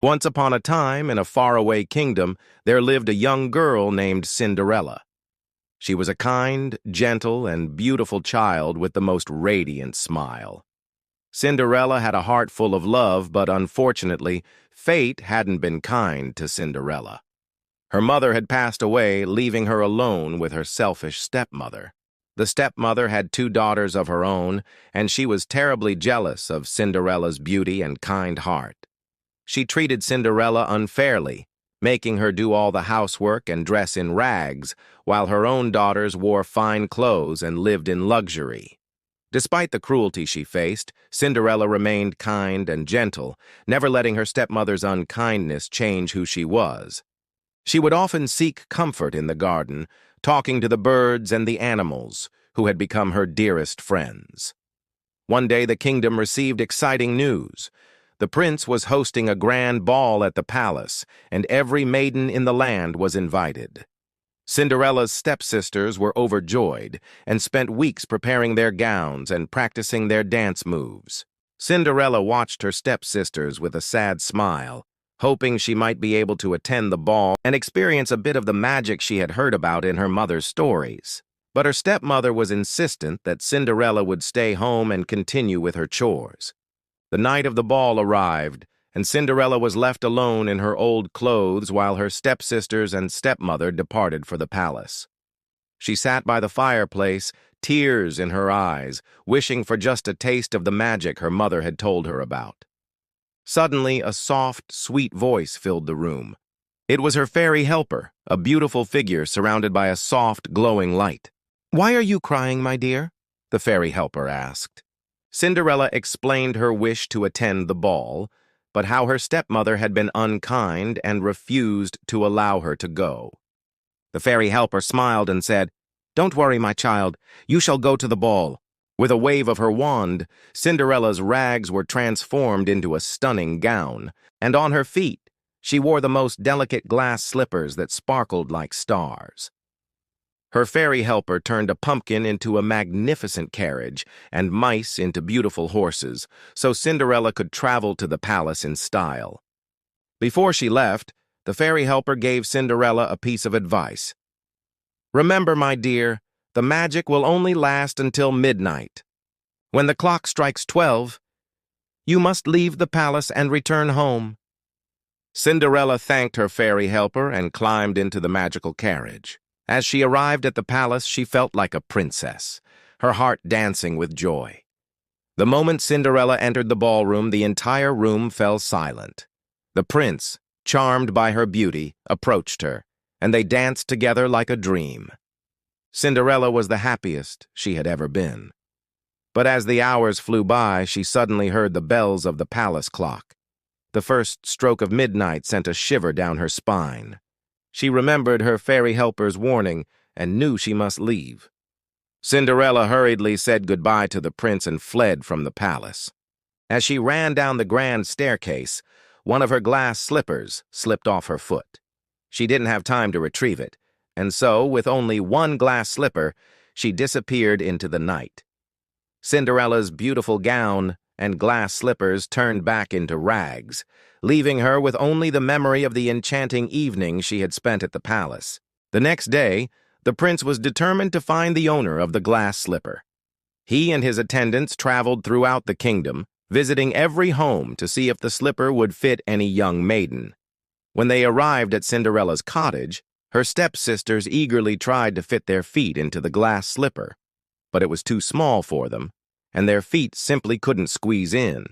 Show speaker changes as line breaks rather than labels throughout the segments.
Once upon a time, in a faraway kingdom, there lived a young girl named Cinderella. She was a kind, gentle, and beautiful child with the most radiant smile. Cinderella had a heart full of love, but unfortunately, fate hadn't been kind to Cinderella. Her mother had passed away, leaving her alone with her selfish stepmother. The stepmother had two daughters of her own, and she was terribly jealous of Cinderella's beauty and kind heart. She treated Cinderella unfairly, making her do all the housework and dress in rags, while her own daughters wore fine clothes and lived in luxury. Despite the cruelty she faced, Cinderella remained kind and gentle, never letting her stepmother's unkindness change who she was. She would often seek comfort in the garden, talking to the birds and the animals, who had become her dearest friends. One day the kingdom received exciting news. The prince was hosting a grand ball at the palace, and every maiden in the land was invited. Cinderella's stepsisters were overjoyed and spent weeks preparing their gowns and practicing their dance moves. Cinderella watched her stepsisters with a sad smile, hoping she might be able to attend the ball and experience a bit of the magic she had heard about in her mother's stories. But her stepmother was insistent that Cinderella would stay home and continue with her chores. The night of the ball arrived, and Cinderella was left alone in her old clothes while her stepsisters and stepmother departed for the palace. She sat by the fireplace, tears in her eyes, wishing for just a taste of the magic her mother had told her about. Suddenly, a soft, sweet voice filled the room. It was her fairy helper, a beautiful figure surrounded by a soft, glowing light. "Why are you crying, my dear?" the fairy helper asked. Cinderella explained her wish to attend the ball, but how her stepmother had been unkind and refused to allow her to go. The fairy helper smiled and said, "Don't worry, my child. You shall go to the ball." With a wave of her wand, Cinderella's rags were transformed into a stunning gown, and on her feet, she wore the most delicate glass slippers that sparkled like stars. Her fairy helper turned a pumpkin into a magnificent carriage and mice into beautiful horses, so Cinderella could travel to the palace in style. Before she left, the fairy helper gave Cinderella a piece of advice. "Remember, my dear, the magic will only last until midnight. When the clock strikes 12, you must leave the palace and return home." Cinderella thanked her fairy helper and climbed into the magical carriage. As she arrived at the palace, she felt like a princess, her heart dancing with joy. The moment Cinderella entered the ballroom, the entire room fell silent. The prince, charmed by her beauty, approached her, and they danced together like a dream. Cinderella was the happiest she had ever been. But as the hours flew by, she suddenly heard the bells of the palace clock. The first stroke of midnight sent a shiver down her spine. She remembered her fairy helper's warning and knew she must leave. Cinderella hurriedly said goodbye to the prince and fled from the palace. As she ran down the grand staircase, one of her glass slippers slipped off her foot. She didn't have time to retrieve it, and so, with only one glass slipper, she disappeared into the night. Cinderella's beautiful gown and glass slippers turned back into rags, leaving her with only the memory of the enchanting evening she had spent at the palace. The next day, the prince was determined to find the owner of the glass slipper. He and his attendants traveled throughout the kingdom, visiting every home to see if the slipper would fit any young maiden. When they arrived at Cinderella's cottage, her stepsisters eagerly tried to fit their feet into the glass slipper, but it was too small for them, and their feet simply couldn't squeeze in.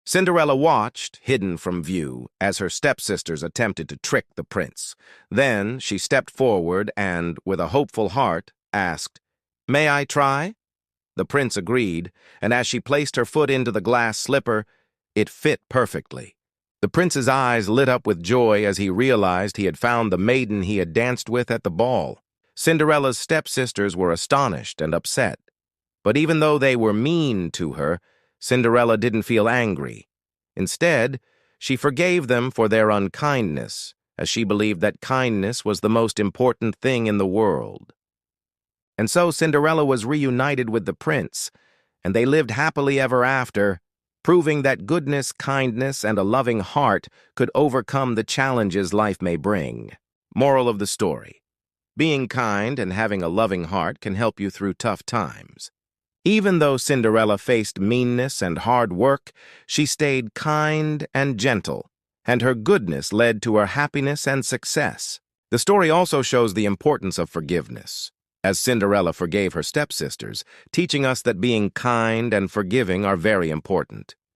Cinderella watched, hidden from view, as her stepsisters attempted to trick the prince. Then she stepped forward and, with a hopeful heart, asked, "May I try?" The prince agreed, and as she placed her foot into the glass slipper, it fit perfectly. The prince's eyes lit up with joy as he realized he had found the maiden he had danced with at the ball. Cinderella's stepsisters were astonished and upset. But even though they were mean to her, Cinderella didn't feel angry. Instead, she forgave them for their unkindness, as she believed that kindness was the most important thing in the world. And so Cinderella was reunited with the prince, and they lived happily ever after proving that goodness, kindness, and a loving heart could overcome the challenges life may bring. Moral of the story: being kind and having a loving heart can help you through tough times. Even though Cinderella faced meanness and hard work, she stayed kind and gentle, and her goodness led to her happiness and success. The story also shows the importance of forgiveness, as Cinderella forgave her stepsisters, teaching us that being kind and forgiving are very important.